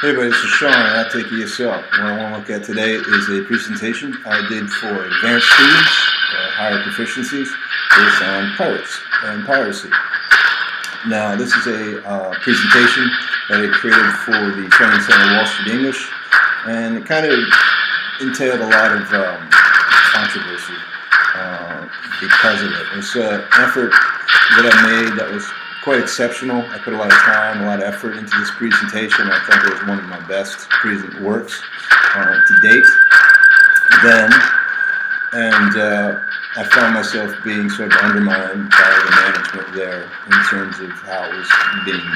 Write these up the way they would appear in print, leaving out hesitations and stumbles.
Hey everybody, this is Sean at OUTTAKE ESL. What I want to look at today is a presentation I did for advanced students, higher proficiencies, based on Pirates and Piracy. Now, this is a presentation that I created for the Training Center Wall Street English, and it kind of entailed a lot of controversy because of it. It was an effort that I made that was quite exceptional. I put a lot of time, a lot of effort into this presentation. I think it was one of my best works to date then, and I found myself being sort of undermined by the management there in terms of how it was being,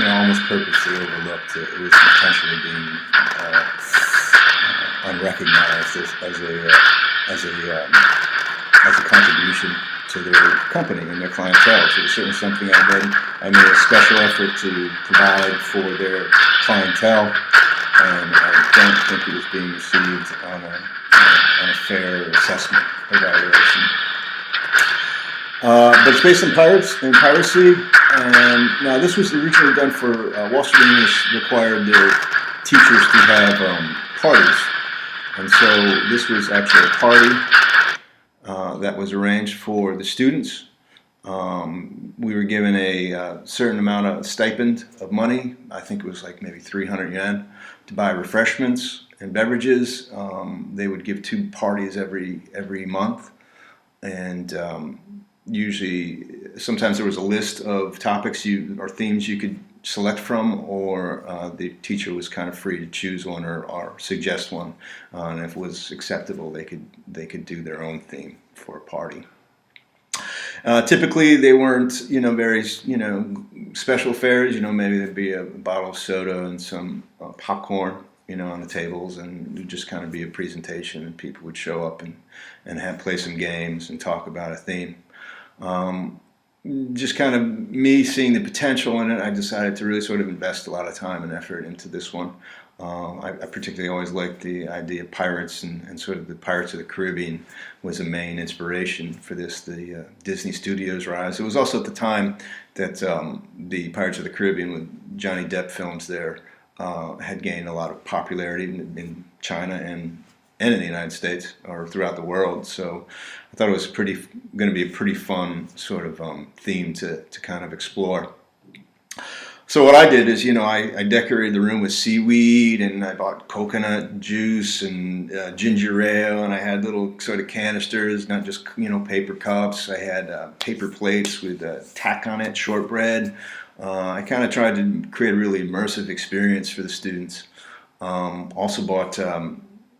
almost purposely overlooked. It was intentionally being unrecognized as a contribution to their company and their clientele. So it was certainly something I made a special effort to provide for their clientele, and I don't think it was being received on a fair assessment evaluation. But it's based on Pirates and Piracy, and now this was originally done for Wall Street English required their teachers to have parties, and so this was actually a party that was arranged for the students. We were given a certain amount of stipend of money. I think it was like maybe 300 yen to buy refreshments and beverages. They would give 2 parties every month, and usually, sometimes there was a list of topics or themes you could select from, or the teacher was kind of free to choose one or suggest one, and if it was acceptable, they could do their own theme for a party. Typically, they weren't very special fares. Maybe there'd be a bottle of soda and some popcorn on the tables, and it would just kind of be a presentation, and people would show up and play some games and talk about a theme. Just kind of me seeing the potential in it, I decided to really sort of invest a lot of time and effort into this one. I particularly always liked the idea of pirates, and sort of the Pirates of the Caribbean was a main inspiration for this, the Disney Studios rise. It was also at the time that the Pirates of the Caribbean with Johnny Depp films there had gained a lot of popularity in China and in the United States or throughout the world. So I thought it was going to be a pretty fun sort of theme to kind of explore. So what I did is, I decorated the room with seaweed, and I bought coconut juice and ginger ale, and I had little sort of canisters, not just, paper cups. I had paper plates with tack on it, shortbread. I kind of tried to create a really immersive experience for the students. Also bought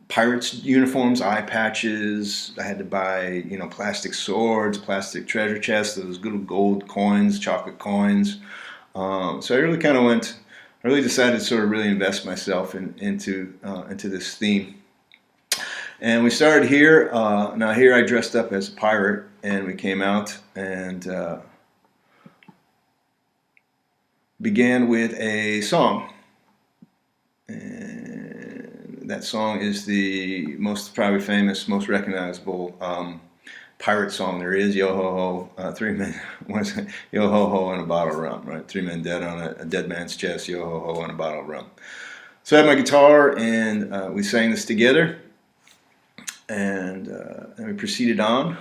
Pirates uniforms, eye patches. I had to buy, plastic swords, plastic treasure chests, those little gold coins, chocolate coins. So I really decided to sort of really invest myself into this theme. And we started here. Now here I dressed up as a pirate, and we came out and began with a song. And that song is the most probably famous, most recognizable pirate song there is. Yo ho ho, 3 men. What is it? Yo ho ho and a bottle of rum, right? 3 men dead on a dead man's chest. Yo ho ho and a bottle of rum. So I had my guitar, and we sang this together, and we proceeded on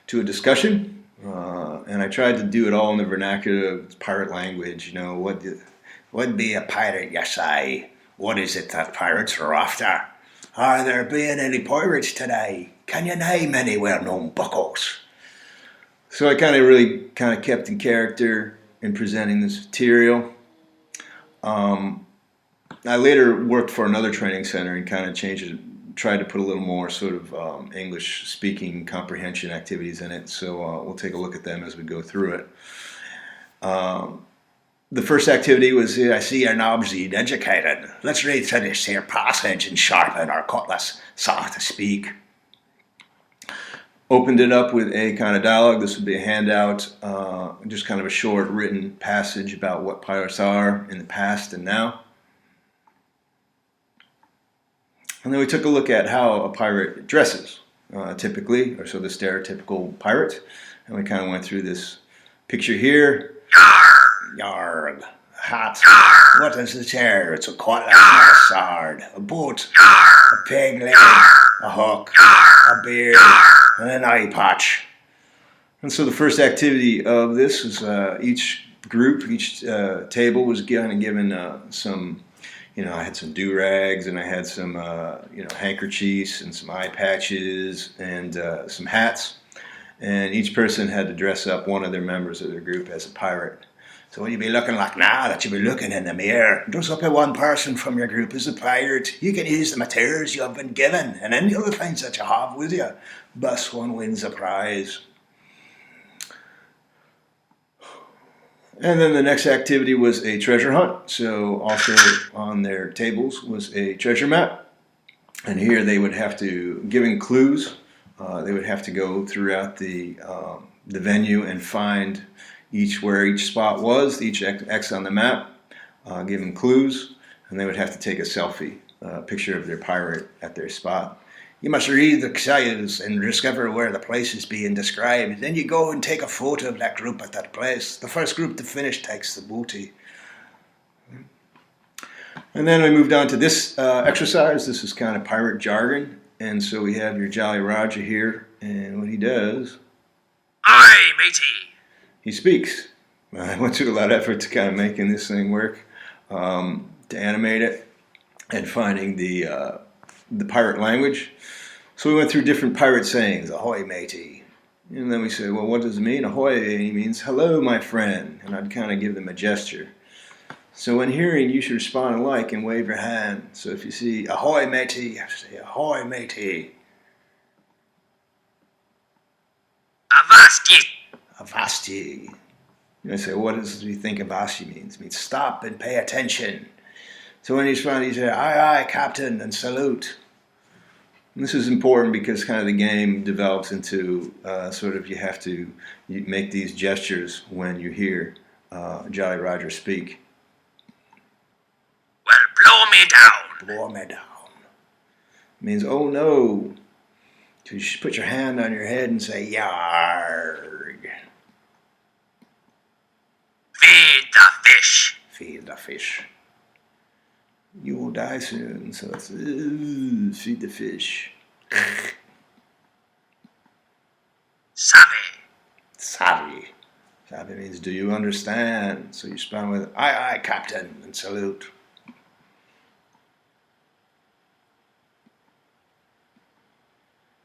to a discussion, and I tried to do it all in the vernacular of pirate language. What be a pirate, you say? What is it that pirates are after? Are there being any pirates today? Can you name any well-known buckos? So I really kept in character in presenting this material. I later worked for another training center and kind of changed it, tried to put a little more sort of English speaking comprehension activities in it. So we'll take a look at them as we go through it. The first activity was, I see you're obviously educated. Let's read through this here passage and sharpen our cutlass, so to speak. Opened it up with a kind of dialogue. This would be a handout, just kind of a short written passage about what pirates are in the past and now. And then we took a look at how a pirate dresses, typically, or so the stereotypical pirate. And we kind of went through this picture here. Yarg, Hat. What is it here? It's a cutlass, not a sword. A boot. A peg leg. A hook. A beard. And an eye patch. And so the first activity of this was each group, each table was given some, I had some do-rags and I had some, handkerchiefs and some eye patches and some hats. And each person had to dress up one of their members of their group as a pirate. So what you be looking like now that you be looking in the mirror? Dress up one person from your group as a pirate. You can use the materials you have been given and any other things that you have with you. Best one wins a prize. And then the next activity was a treasure hunt. So also on their tables was a treasure map. And here they would have to, given clues, they would have to go throughout the venue and find where each spot was, each X on the map, given clues, and they would have to take a selfie, picture of their pirate at their spot. You must read the signs and discover where the place is being described. Then you go and take a photo of that group at that place. The first group to finish takes the booty. And then we moved on to this exercise. This is kind of pirate jargon. And so we have your Jolly Roger here, and what he does... Aye, matey! He speaks. I went through a lot of effort to kind of making this thing work, to animate it, and finding the pirate language. So we went through different pirate sayings. Ahoy, matey. And then we said, well, what does it mean? Ahoy means, hello, my friend. And I'd kind of give them a gesture. So when hearing, you should respond alike and wave your hand. So if you see, ahoy, matey, you have to say, ahoy, matey. Avast ye! Avast ye. You say, what do you think avast ye means? It means stop and pay attention. So when you respond, you say, aye, aye, captain, and salute. And this is important because kind of the game develops into you have to make these gestures when you hear Jolly Roger speak. Well, blow me down. Blow me down. It means, oh no. So you should put your hand on your head and say, yarg. Feed the fish. Feed the fish. You will die soon, so it's feed the fish. Savvy. Savvy. Savvy means do you understand? So you respond with aye, aye, captain, and salute.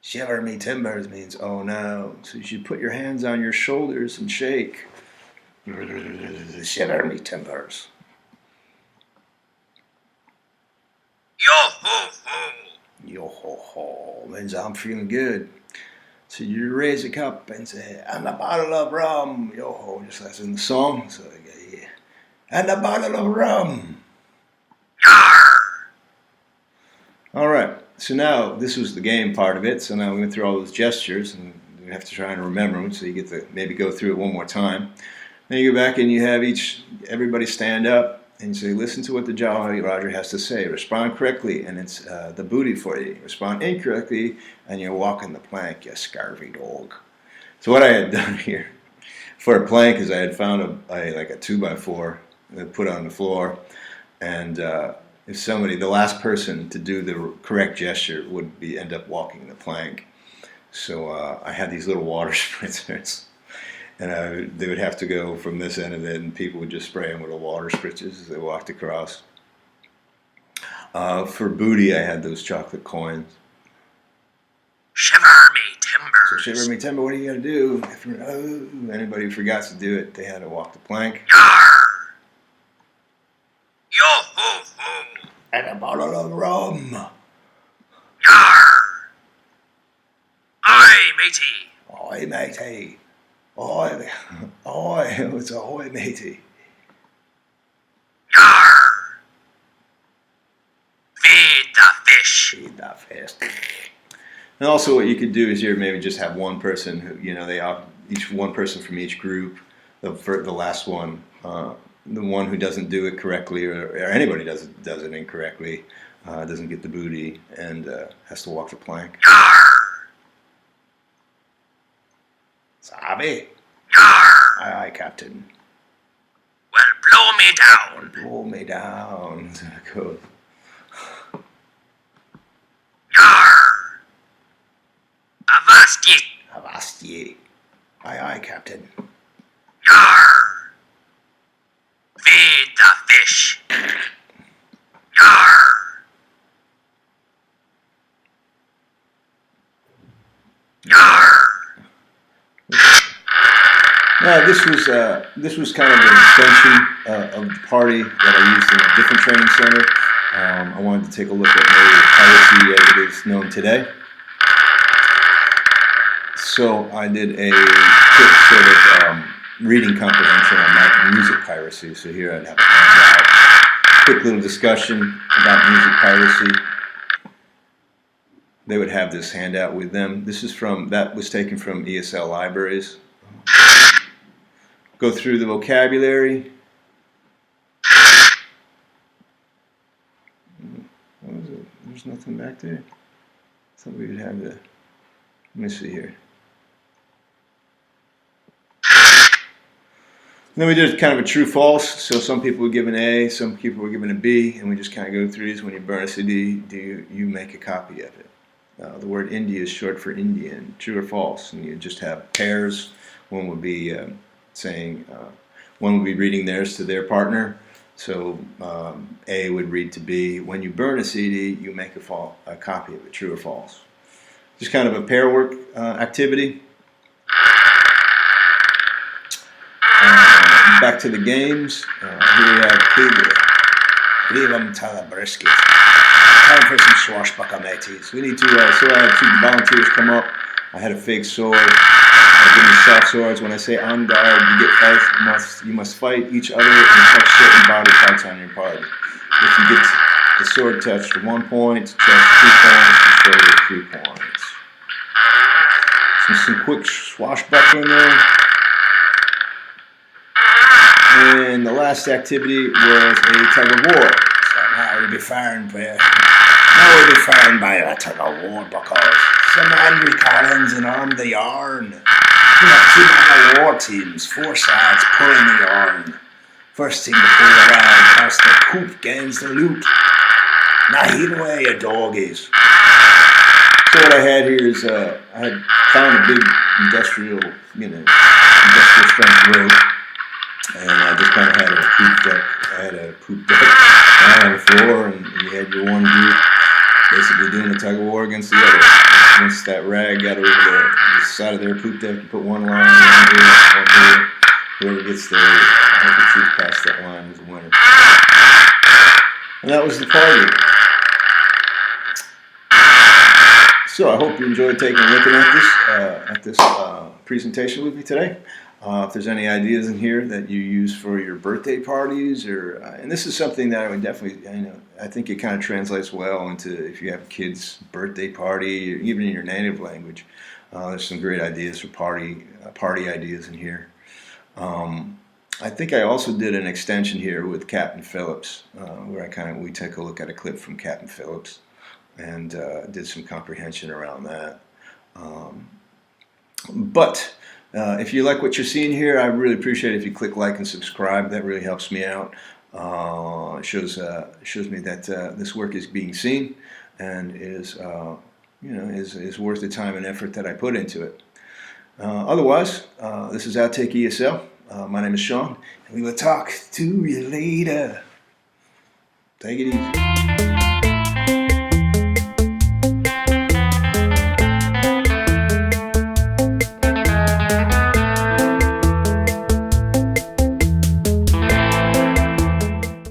Shiver me timbers means oh no. So you should put your hands on your shoulders and shake. Shiver me timbers. Yo ho ho. Yo ho ho means I'm feeling good. So you raise a cup and say, and a bottle of rum. Yo ho, just as in the song. So yeah. And a bottle of rum. Yarr. All right. So now this was the game part of it. So now we went through all those gestures, and we have to try and remember them. So you get to maybe go through it one more time. Then you go back and you have everybody stand up and say, listen to what the Jolly Roger has to say. Respond correctly, and it's the booty for you. Respond incorrectly, and you're walking the plank, you scurvy dog. So what I had done here for a plank is I had found like a 2x4 that put on the floor, and if the last person to do the correct gesture would end up walking the plank. So I had these little water spritzers. And they would have to go from this end of it, and people would just spray them with the water spritzers as they walked across. For booty, I had those chocolate coins. Shiver me timbers. So shiver me timber, what are you going to do? If anybody who forgot to do it, they had to walk the plank. Yarr. Yo ho ho. And a bottle of rum. Yarr. Aye, matey. Ahoy, matey. Ahoy, it's ahoy, matey. Yarr. Feed the fish. Feed the fish. And also what you could do is maybe just have one person who, one person from each group, the last one, the one who doesn't do it correctly or anybody does it incorrectly, doesn't get the booty and has to walk the plank. Yarr. Savvy. Yarr. Aye, aye, captain. Well, blow me down. Blow me down. That's how it goes. Yar! Avast ye! Avast ye. Aye, aye, Captain. Yar! Feed the fish. Yar! Yar! This was kind of an extension of the party that I used in a different training center. I wanted to take a look at maybe piracy as it is known today. So I did a quick sort of reading comprehension on music piracy. So here I'd have a handout, quick little discussion about music piracy. They would have this handout with them. That was taken from ESL libraries. Go through the vocabulary. What was it? There's nothing back there. Thought we would have the. Let me see here. Then we did kind of a true-false. So some people were given A, some people were given a B, and we just kind of go through these. When you burn a CD, do you make a copy of it? The word India is short for Indian. True or false? And you just have pairs. One would be one would be reading theirs to their partner. So A would read to B. When you burn a CD, you make a copy of it. True or false? Just kind of a pair work activity. Back to the games. Here we have Leave them to the brisket. Time for some swashbuckle mateys. We need to, so I had 2 volunteers come up. I had a fake sword. I give them soft swords. When I say on guard, you get fight. You must fight each other and touch certain body parts on your party. If you get the sword touched 1 point, chest 2 points, and shoulder 3 points. Some quick swashbuckling there. And the last activity was a tug of war. So now we'll be firing by a tug of war because some Henry Collins and arm the yarn. We have 2 man of war teams, 4 sides pulling the yarn. First team to pull around past the coop gains the loot. Now heal away your doggies. So what I had here is I had found a big industrial strength rope. And I just kind of had a poop deck. I had a poop deck on the floor, and you had your one group basically doing a tug of war against the other. Once that rag got over the side of their poop deck, you put one line, one here. Whoever gets the handkerchief past that line is the winner. And that was the party. So I hope you enjoyed taking a look at this presentation with me today. If there's any ideas in here that you use for your birthday parties, and this is something that I would definitely, I think it kind of translates well into if you have a kid's birthday party, or even in your native language. There's some great ideas for party ideas in here. I think I also did an extension here with Captain Phillips, where we take a look at a clip from Captain Phillips, and did some comprehension around that. But if you like what you're seeing here, I really appreciate it if you click like and subscribe. That really helps me out. It shows me that this work is being seen and is worth the time and effort that I put into it. Otherwise, this is OUTTAKE ESL. My name is Sean, and we will talk to you later. Take it easy.